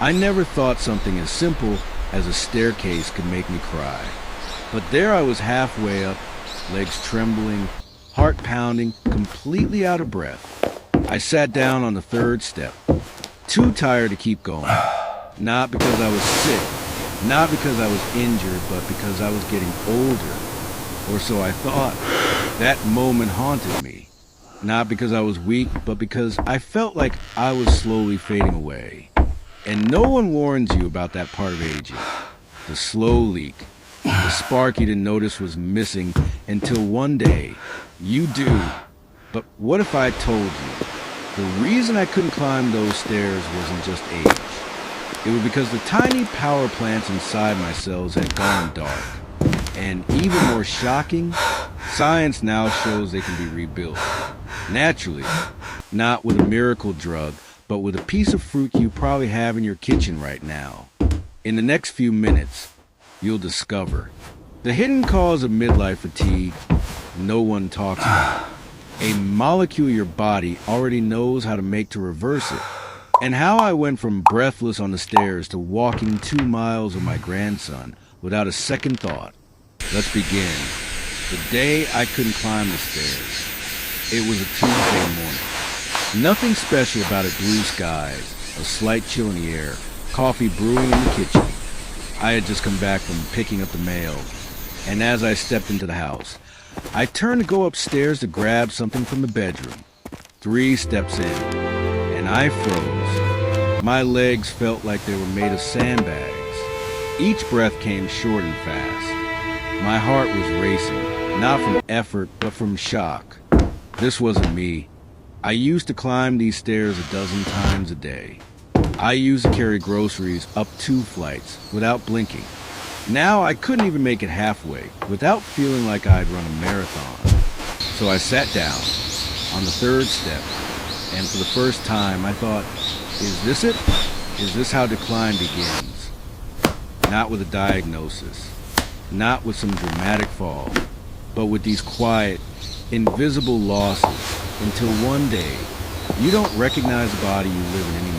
I never thought something as simple as a staircase could make me cry. But there I was halfway up, legs trembling, heart pounding, completely out of breath. I sat down on the third step, too tired to keep going. Not because I was sick, not because I was injured, but because I was getting older. Or so I thought. That moment haunted me. Not because I was weak, but because I felt like I was slowly fading away. And no one warns you about that part of aging. The slow leak. The spark you didn't notice was missing until one day you do. But what if I told you the reason I couldn't climb those stairs wasn't just age? It was because the tiny power plants inside my cells had gone dark. And even more shocking, science now shows they can be rebuilt. Naturally, not with a miracle drug, but with a piece of fruit you probably have in your kitchen right now. In the next few minutes, you'll discover the hidden cause of midlife fatigue no one talks about. A molecule your body already knows how to make to reverse it. And how I went from breathless on the stairs to walking 2 miles with my grandson without a second thought. Let's begin. The day I couldn't climb the stairs. It was a Tuesday morning. Nothing special about it. Blue skies, a slight chill in the air, coffee brewing in the kitchen. I had just come back from picking up the mail, and as I stepped into the house, I turned to go upstairs to grab something from the bedroom. 3 steps in, and I froze. My legs felt like they were made of sandbags. Each breath came short and fast. My heart was racing, not from effort, but from shock. This wasn't me. I used to climb these stairs a dozen times a day. I used to carry groceries up 2 flights without blinking. Now I couldn't even make it halfway without feeling like I'd run a marathon. So I sat down on the 3rd step, and for the first time I thought, is this it? Is this how decline begins? Not with a diagnosis. Not with some dramatic fall, but with these quiet, invisible losses until one day you don't recognize the body you live in anymore.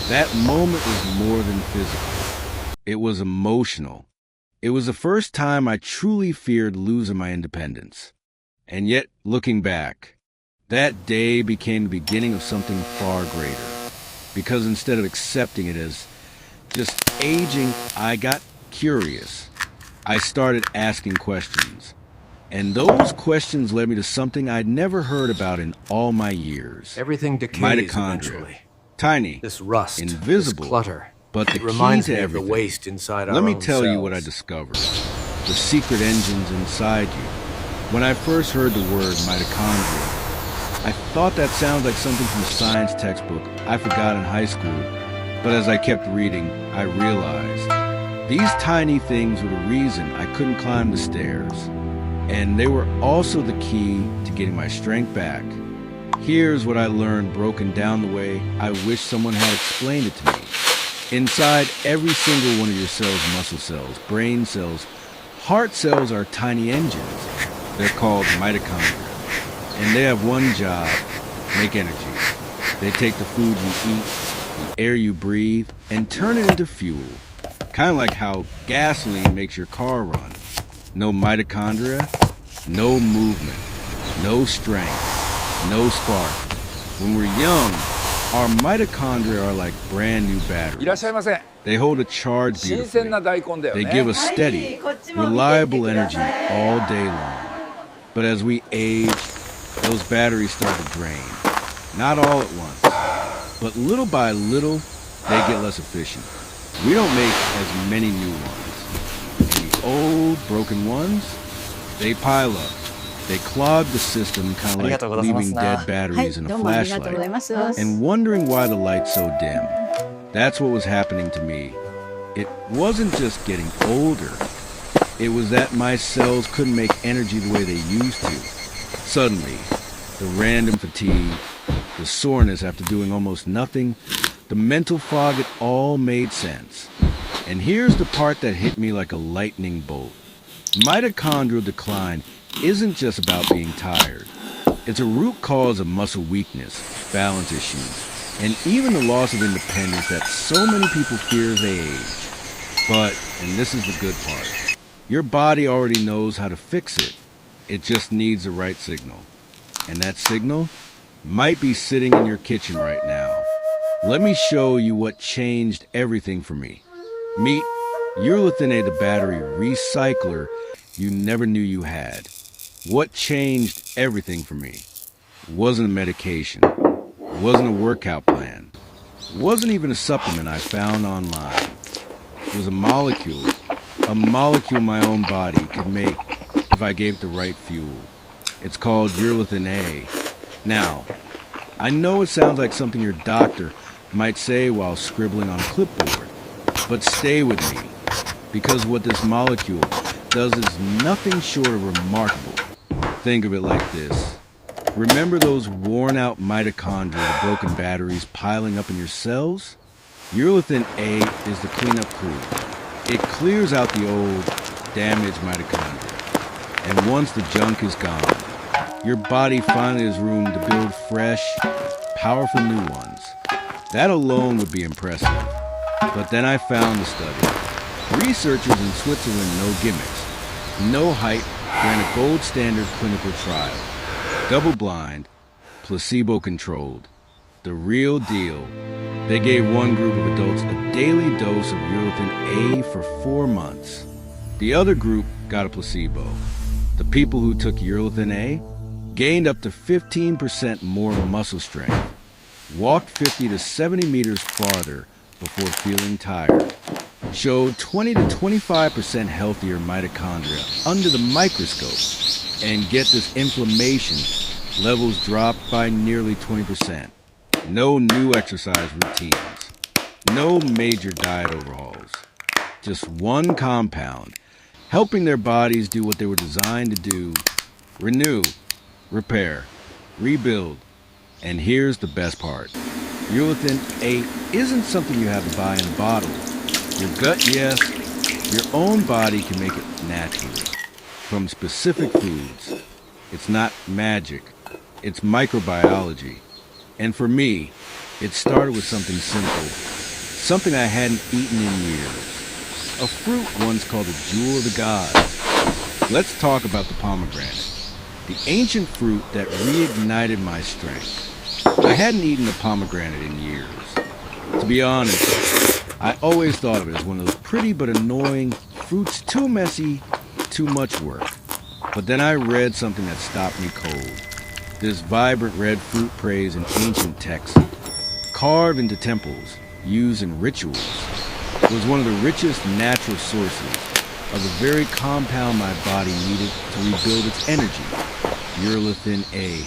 That moment was more than physical. It was emotional. It was the first time I truly feared losing my independence. And yet, looking back, that day became the beginning of something far greater. Because instead of accepting it as just aging, I got curious. I started asking questions. And those questions led me to something I'd never heard about in all my years. Everything decays Mitochondria. eventually. Tiny, This rust, invisible, this clutter. but the It key reminds to me of everything. the waste inside our Let me own tell you cells. what I discovered. The secret engines inside you. When I first heard the word mitochondria, I thought that sounds like something from a science textbook I forgot in high school. But as I kept reading, I realized these tiny things were the reason I couldn't climb the stairs. And they were also the key to getting my strength back. Here's what I learned broken down the way I wish someone had explained it to me. Inside every single one of your cells, muscle cells, brain cells, heart cells are tiny engines. They're called mitochondria. And they have one job: make energy. They take the food you eat, the air you breathe, and turn it into fuel. Kind of like how gasoline makes your car run. No mitochondria, no movement, no strength, no spark. When we're young, our mitochondria are like brand new い batteries. らっしゃいませ。 They hold a charge 新 beautifully. 鮮な大根だよ They ね。 give us steady, reliable energy all day long. But as we age, those batteries start to drain. Not all at once, but little by little, they get less efficient. We don't make as many new ones. And the old, broken ones, they pile up. They clog the system, kind of like leaving dead batteries in a flashlight, and wondering why the light's so dim. That's what was happening to me. It wasn't just getting older. It was that my cells couldn't make energy the way they used to. Suddenly, the random fatigue, the soreness after doing almost nothing, the mental fog, it all made sense. And here's the part that hit me like a lightning bolt. Mitochondrial decline isn't just about being tired. It's a root cause of muscle weakness, balance issues, and even the loss of independence that so many people fear as they age. But, and this is the good part, your body already knows how to fix it. It just needs the right signal. And that signal might be sitting in your kitchen right now. Let me show you what changed everything for me. Meet urolithin A, the battery recycler you never knew you had. What changed everything for me wasn't a medication, wasn't a workout plan, wasn't even a supplement I found online. It was a molecule my own body could make if I gave it the right fuel. It's called urolithin A. Now, I know it sounds like something your doctor might say while scribbling on a clipboard, but stay with me, because what this molecule does is nothing short of remarkable. Think of it like this. Remember those worn-out mitochondria, the broken batteries piling up in your cells? Urolithin A is the cleanup crew. It clears out the old, damaged mitochondria. And once the junk is gone, your body finally has room to build fresh, powerful new ones. That alone would be impressive. But then I found the study. Researchers in Switzerland, no gimmicks, no hype, ran a gold standard clinical trial. Double-blind, placebo-controlled. The real deal. They gave one group of adults a daily dose of urolithin A for 4 months. The other group got a placebo. The people who took urolithin A gained up to 15% more muscle strength, walked 50 to 70 meters farther before feeling tired, showed 20 to 25% healthier mitochondria under the microscope, and get this, inflammation levels dropped by nearly 20%. No new exercise routines, no major diet overhauls, just one compound, helping their bodies do what they were designed to do: renew, repair, rebuild. And here's the best part. Urolithin A isn't something you have to buy in a bottle. Your gut, yes, your own body can make it naturally, from specific foods. It's not magic, it's microbiology. And for me, it started with something simple, something I hadn't eaten in years. A fruit once called the jewel of the gods. Let's talk about the pomegranate, the ancient fruit that reignited my strength. I hadn't eaten a pomegranate in years. To be honest, I always thought of it as one of those pretty but annoying fruits, too messy, too much work. But then I read something that stopped me cold. This vibrant red fruit praised in ancient texts, carved into temples, used in rituals. It was one of the richest natural sources of the very compound my body needed to rebuild its energy, urolithin A.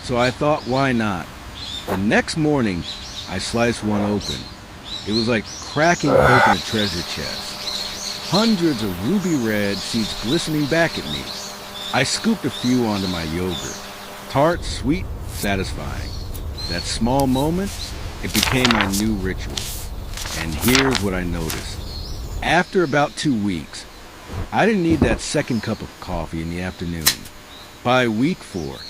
So I thought, why not? The next morning, I sliced one open. It was like cracking open a treasure chest. Hundreds of ruby red seeds glistening back at me. I scooped a few onto my yogurt. Tart, sweet, satisfying. That small moment, it became my new ritual. And here's what I noticed. After about 2 weeks, I didn't need that second cup of coffee in the afternoon. By week 4,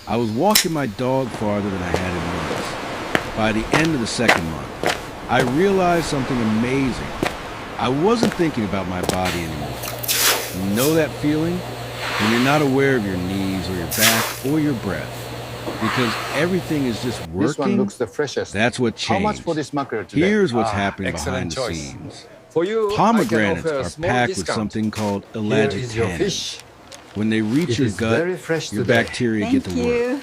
I was walking my dog farther than I had in months. By the end of the second month, I realized something amazing. I wasn't thinking about my body anymore. You know that feeling? When you're not aware of your knees or your back or your breath. Because everything is just working. This one looks the freshest. That's what changed. How much for this mackerel today? Here's what's happening behind the choice. scenes. For you, Pomegranates I can offer a are small packed with discount. something called Here is your ellagic fish. When they reach It your is very gut, fresh your today. bacteria get Thank to work. you.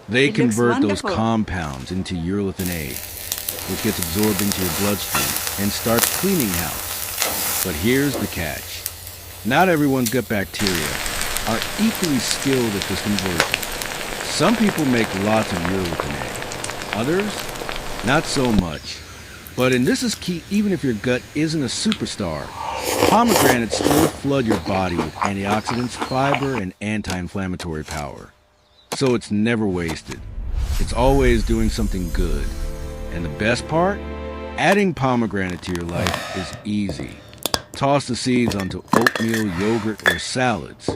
They It looks convert those wonderful. compounds into urolithin A, which gets absorbed into your bloodstream and starts cleaning house. But here's the catch. Not everyone's gut bacteria are equally skilled at this conversion. Some people make lots of urolithin A. Others, not so much. But, and this is key, even if your gut isn't a superstar, pomegranates still flood your body with antioxidants, fiber, and anti-inflammatory power. So it's never wasted. It's always doing something good. And the best part? Adding pomegranate to your life is easy. Toss the seeds onto oatmeal, yogurt, or salads.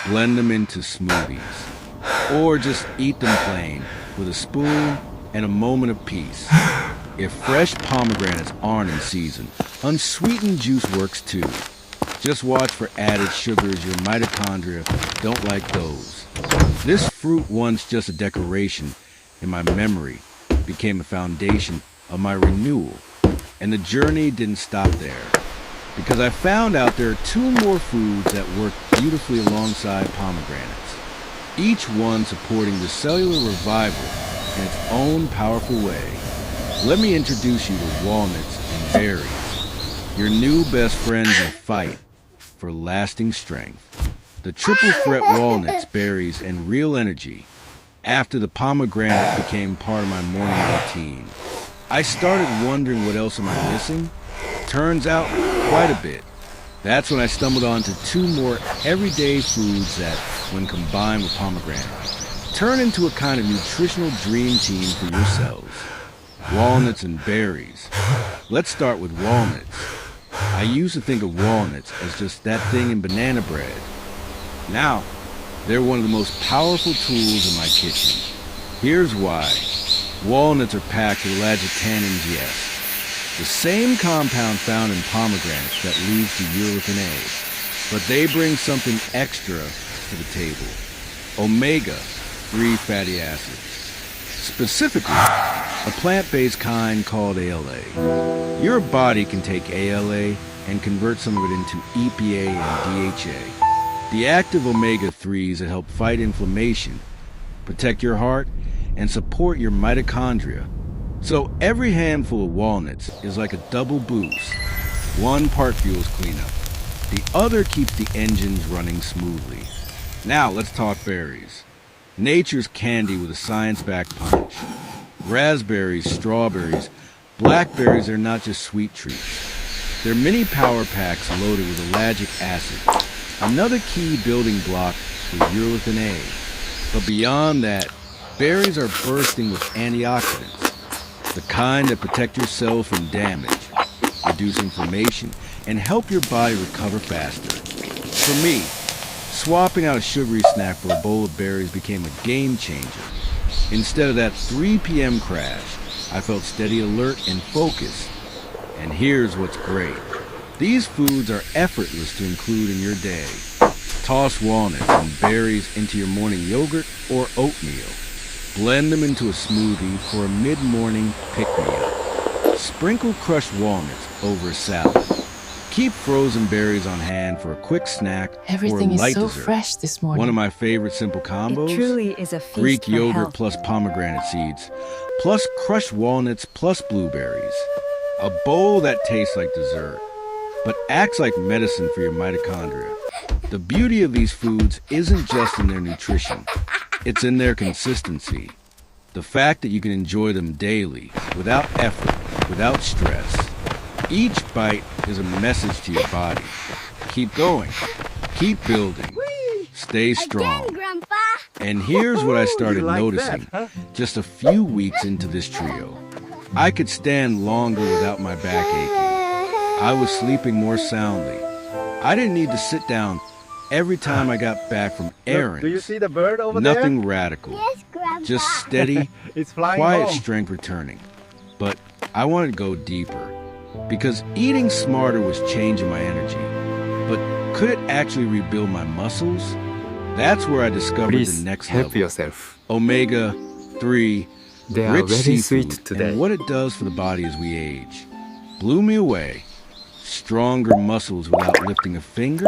Blend them into smoothies. Or just eat them plain with a spoon and a moment of peace. If fresh pomegranates aren't in season, unsweetened juice works too. Just watch for added sugars. Your mitochondria don't like those. This fruit, once just a decoration in my memory, became a foundation of my renewal. And the journey didn't stop there, because I found out there are two more foods that work beautifully alongside pomegranates, each one supporting the cellular revival in its own powerful way. Let me introduce you to walnuts and berries, your new best friends in a fight for lasting strength. The triple threat: walnuts, berries, and real energy. After the pomegranate became part of my morning routine, I started wondering, what else am I missing? Turns out, quite a bit. That's when I stumbled onto two more everyday foods that, when combined with pomegranate, turn into a kind of nutritional dream team for your cells. Walnuts and berries. Let's start with walnuts. I used to think of walnuts as just that thing in banana bread. Now, they're one of the most powerful tools in my kitchen. Here's why. Walnuts are packed with elagitannins, yes, the same compound found in pomegranates that leads to urolithin A, but they bring something extra to the table: omega-3 fatty acids. Specifically, a plant-based kind called ALA. Your body can take ALA and convert some of it into EPA and DHA, the active omega-3s that help fight inflammation, protect your heart, and support your mitochondria. So every handful of walnuts is like a double boost. One part fuels cleanup, the other keeps the engines running smoothly. Now let's talk berries. Nature's candy with a science-backed punch. Raspberries, strawberries, blackberries are not just sweet treats. They're mini power packs loaded with ellagic acid, another key building block for urolithin A. But beyond that, berries are bursting with antioxidants, the kind that protect your cells from damage, reduce inflammation, and help your body recover faster. For me, swapping out a sugary snack for a bowl of berries became a game changer. Instead of that 3 p.m. crash, I felt steady, alert, and focused. And here's what's great. These foods are effortless to include in your day. Toss walnuts and berries into your morning yogurt or oatmeal. Blend them into a smoothie for a mid-morning pick-me-up. Sprinkle crushed walnuts over a salad. Keep frozen berries on hand for a quick snack Everything or a light is so dessert. fresh this morning. One of my favorite simple combos: It truly is a feast Greek for yogurt health. plus pomegranate seeds, plus crushed walnuts plus blueberries. A bowl that tastes like dessert, but acts like medicine for your mitochondria. The beauty of these foods isn't just in their nutrition, it's in their consistency. The fact that you can enjoy them daily, without effort, without stress. Each bite is a message to your body. Keep going, keep building, stay strong. Again, Grandpa. And here's what I started like noticing that, just a few weeks into this trio. I could stand longer without my back aching. I was sleeping more soundly. I didn't need to sit down every time I got back from errands. Do you see the bird over Nothing radical, Yes, Grandpa. just steady, It's flying quiet home. strength returning. But I wanted to go deeper, because eating smarter was changing my energy. But could it actually rebuild my muscles? That's where I discovered Please the next help level. yourself. Omega-3, They are rich very seafood, sweet today. and what it does for the body as we age. Blew me away. Stronger muscles without lifting a finger?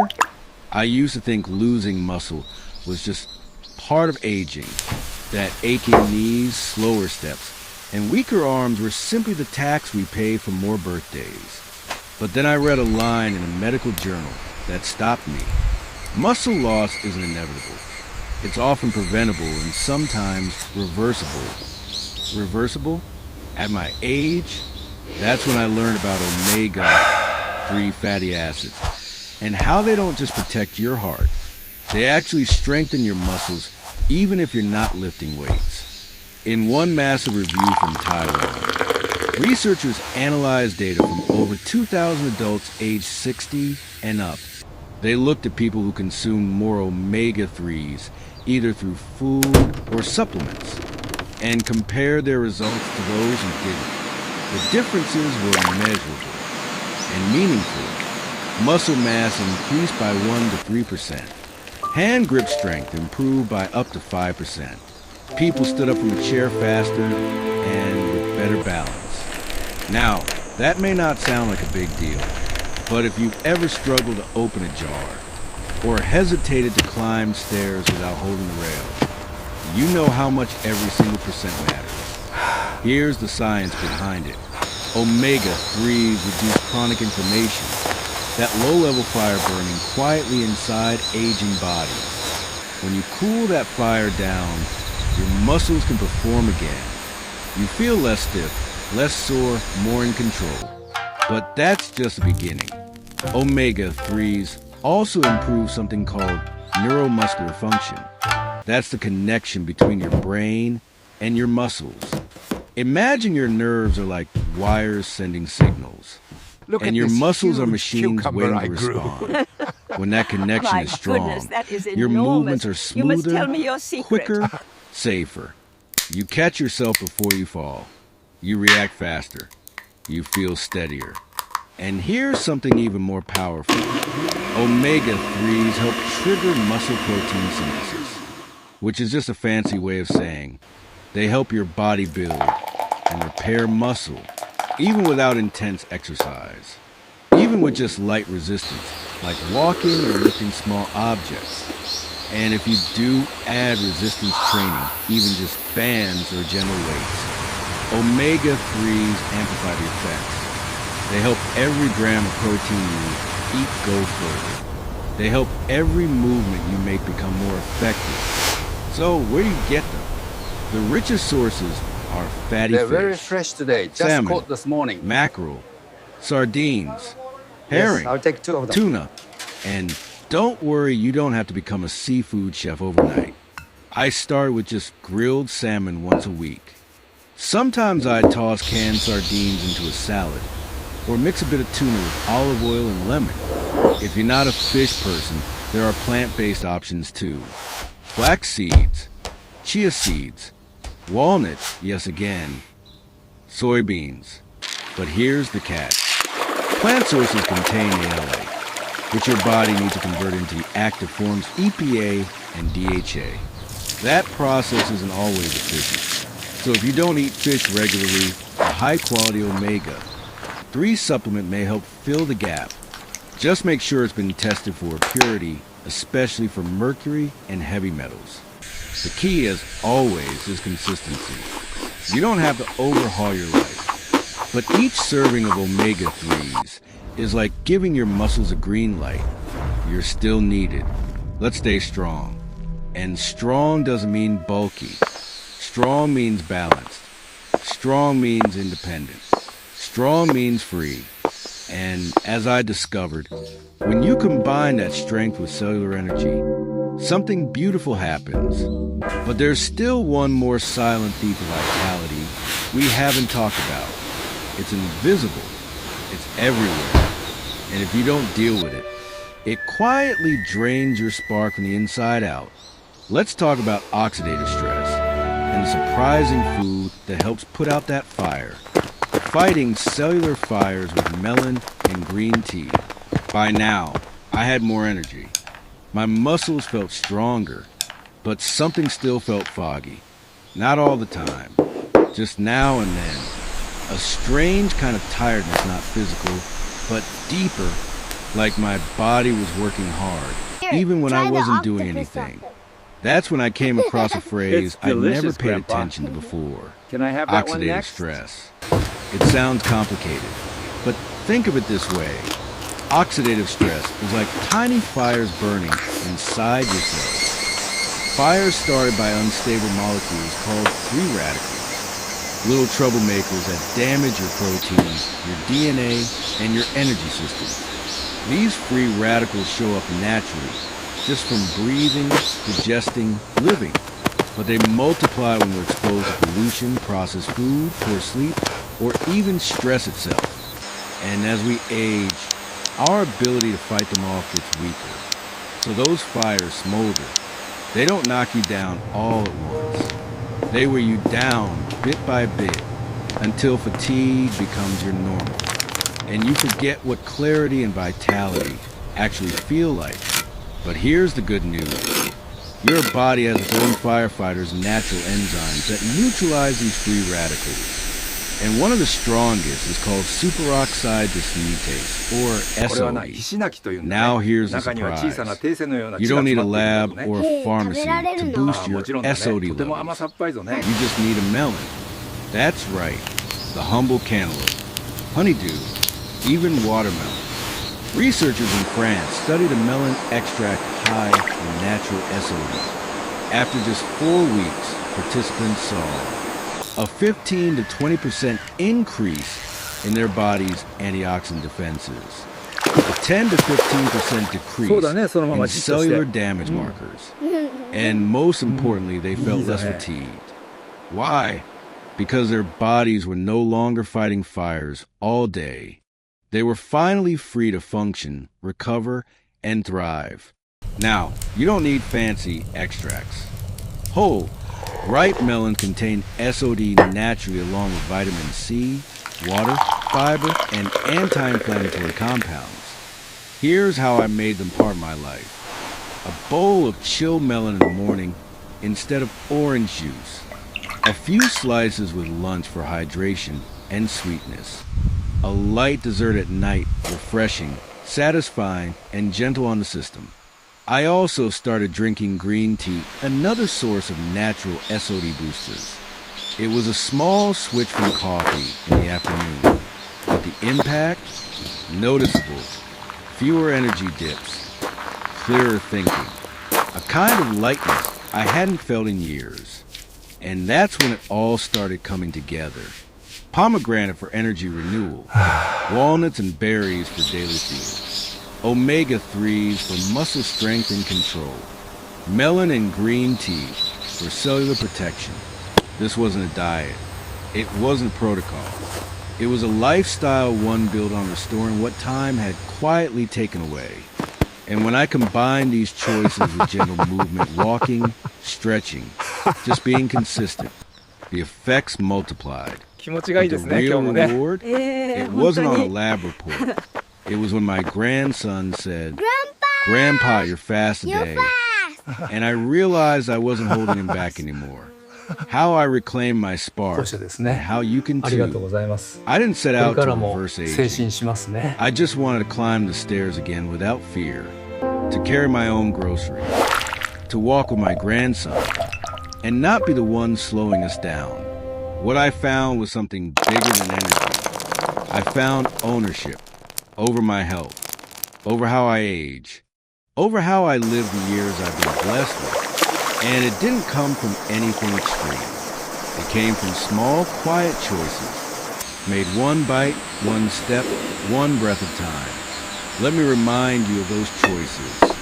I used to think losing muscle was just part of aging, that aching knees, slower steps, and weaker arms were simply the tax we pay for more birthdays. But then I read a line in a medical journal that stopped me. Muscle loss isn't inevitable. It's often preventable and sometimes reversible. Reversible? At my age? That's when I learned about omega-3 fatty acids and how they don't just protect your heart. They actually strengthen your muscles even if you're not lifting weights. In one massive review from Taiwan, researchers analyzed data from over 2,000 adults aged 60 and up. They looked at people who consumed more omega-3s, either through food or supplements. and compare their results to those who didn't. The differences were measurable and meaningful. Muscle mass increased by 1 to 3%. Hand grip strength improved by up to 5%. People stood up from a chair faster and with better balance. Now, that may not sound like a big deal, but if you've ever struggled to open a jar or hesitated to climb stairs without holding the rail, you know how much every single percent matters. Here's the science behind it. Omega-3s reduce chronic inflammation, that low-level fire burning quietly inside aging bodies. When you cool that fire down, your muscles can perform again. You feel less stiff, less sore, more in control. But that's just the beginning. Omega-3s also improve something called neuromuscular function. That's the connection between your brain and your muscles. Imagine your nerves are like wires sending signals. And your muscles are machines waiting to respond. When that connection is strong, your movements are smoother, quicker, safer. You catch yourself before you fall. You react faster. You feel steadier. And here's something even more powerful. Omega-3s help trigger muscle protein synthesis, which is just a fancy way of saying they help your body build and repair muscle, even without intense exercise. Even with just light resistance, like walking or lifting small objects. And if you do add resistance training, even just bands or gentle weights, Omega-3s amplify the effects. They help every gram of protein you eat go further. They help every movement you make become more effective. So where do you get them? The richest sources are fatty They're fish, very fresh today. Just salmon, caught this morning. mackerel, sardines, herring, Yes, I'll take 2 of them. tuna, and don't worry, you don't have to become a seafood chef overnight. I start with just grilled salmon once a week. Sometimes I toss canned sardines into a salad, or mix a bit of tuna with olive oil and lemon. If you're not a fish person, there are plant-based options too. Flax seeds, chia seeds, walnuts, yes again, soybeans. But here's the catch. Plant sources contain ALA, which your body needs to convert into the active forms EPA and DHA. That process isn't always efficient. So if you don't eat fish regularly, a high-quality omega-3 supplement may help fill the gap. Just make sure it's been tested for purity, especially for mercury and heavy metals. The key, as always, is consistency. You don't have to overhaul your life, but each serving of omega-3s is like giving your muscles a green light. You're still needed. Let's stay strong. And strong doesn't mean bulky. Strong means balanced. Strong means independent. Strong means free. And as I discovered, when you combine that strength with cellular energy, something beautiful happens. But there's still one more silent thief of vitality we haven't talked about. It's invisible. It's everywhere. And if you don't deal with it, it quietly drains your spark from the inside out. Let's talk about oxidative stress and the surprising food that helps put out that fire, fighting cellular fires with melon and green tea. By now, I had more energy. My muscles felt stronger, but something still felt foggy. Not all the time, just now and then. A strange kind of tiredness, not physical, but deeper, like my body was working hard, even when I wasn't doing anything. That's when I came across a phrase I'd never paid attention to before. Can I have that one Oxidative next? stress. It sounds complicated, but think of it this way. Oxidative stress is like tiny fires burning inside your cells. Fires started by unstable molecules called free radicals. Little troublemakers that damage your proteins, your DNA, and your energy system. These free radicals show up naturally, just from breathing, digesting, living. But they multiply when we're exposed to pollution, processed food, poor sleep, or even stress itself. And as we age, our ability to fight them off gets weaker. So those fires smolder. They don't knock you down all at once. They wear you down bit by bit until fatigue becomes your normal. And you forget what clarity and vitality actually feel like. But here's the good news. Your body has its own firefighters' natural enzymes that neutralize these free radicals. And one of the strongest is called superoxide dismutase, or SOD. Now here's the surprise. You don't need a lab or a pharmacy to boost your SOD levels. You just need a melon. That's right, the humble cantaloupe, honeydew, even watermelon. Researchers in France studied a melon extract high in natural SOD. After just 4 weeks, participants saw a 15 to 20% increase in their body's antioxidant defenses, a 10 to 15% decrease in cellular damage markers, and most importantly, they felt less fatigued. Why? Because their bodies were no longer fighting fires all day. They were finally free to function, recover, and thrive. Now, you don't need fancy extracts. Whole, ripe melons contain SOD naturally along with vitamin C, water, fiber, and anti-inflammatory compounds. Here's how I made them part of my life. A bowl of chilled melon in the morning instead of orange juice. A few slices with lunch for hydration and sweetness. A light dessert at night, refreshing, satisfying, and gentle on the system. I also started drinking green tea, another source of natural SOD boosters. It was a small switch from coffee in the afternoon, but the impact? Noticeable. Fewer energy dips, clearer thinking, a kind of lightness I hadn't felt in years. And that's when it all started coming together. Pomegranate for energy renewal, walnuts and berries for daily fuel, omega-3s for muscle strength and control, melon and green tea for cellular protection. This wasn't a diet. It wasn't protocol. It was a lifestyle one built on restoring what time had quietly taken away. And when I combined these choices with gentle movement, walking, stretching, just being consistent, the effects multiplied. But the real reward? It wasn't on a lab report. It was when my grandson said, Grandpa, you're fast today. And I realized I wasn't holding him back anymore. How I reclaimed my spark, and how you can too. I didn't set out to reverse aging. I just wanted to climb the stairs again without fear, to carry my own groceries, to walk with my grandson, and not be the one slowing us down. What I found was something bigger than energy. I found ownership over my health, over how I age, over how I live the years I've been blessed with. And it didn't come from anything extreme. It came from small, quiet choices, made one bite, one step, one breath at a time. Let me remind you of those choices.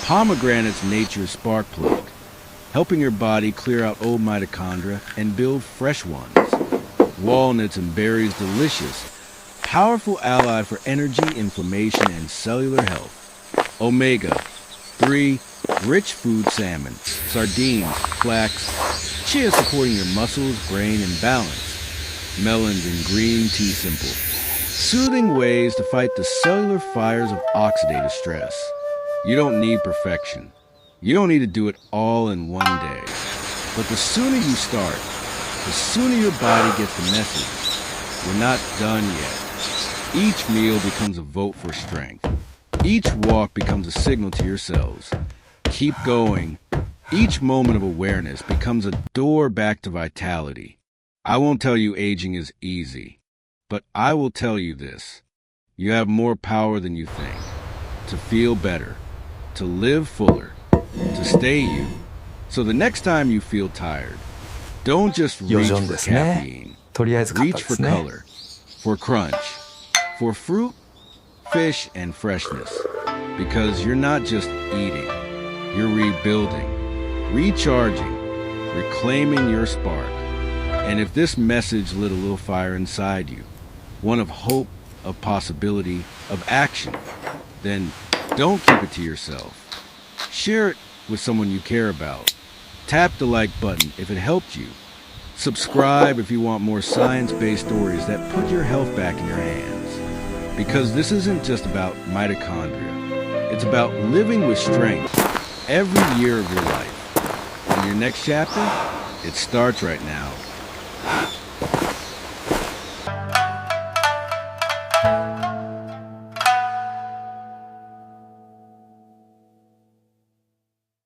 Pomegranate's nature's spark plug, helping your body clear out old mitochondria and build fresh ones. Walnuts and berries delicious, powerful ally for energy, inflammation, and cellular health. Omega-3 rich food salmon, sardines, flax, chia supporting your muscles, brain, and balance. Melons and green tea simple. Soothing ways to fight the cellular fires of oxidative stress. You don't need perfection. You don't need to do it all in one day. But the sooner you start, the sooner your body gets the message. We're not done yet. Each meal becomes a vote for strength. Each walk becomes a signal to your cells. Keep going. Each moment of awareness becomes a door back to vitality. I won't tell you aging is easy, but I will tell you this. You have more power than you think. To feel better, to live fuller, to stay you. So the next time you feel tired, don't just reach for caffeine. Reach for color, for crunch, for fruit, fish, and freshness. Because you're not just eating. You're rebuilding, recharging, reclaiming your spark. And if this message lit a little fire inside you, one of hope, of possibility, of action, then don't keep it to yourself. Share it with someone you care about. Tap the like button if it helped you. Subscribe if you want more science-based stories that put your health back in your hands. Because this isn't just about mitochondria. It's about living with strength every year of your life. And your next chapter, it starts right now.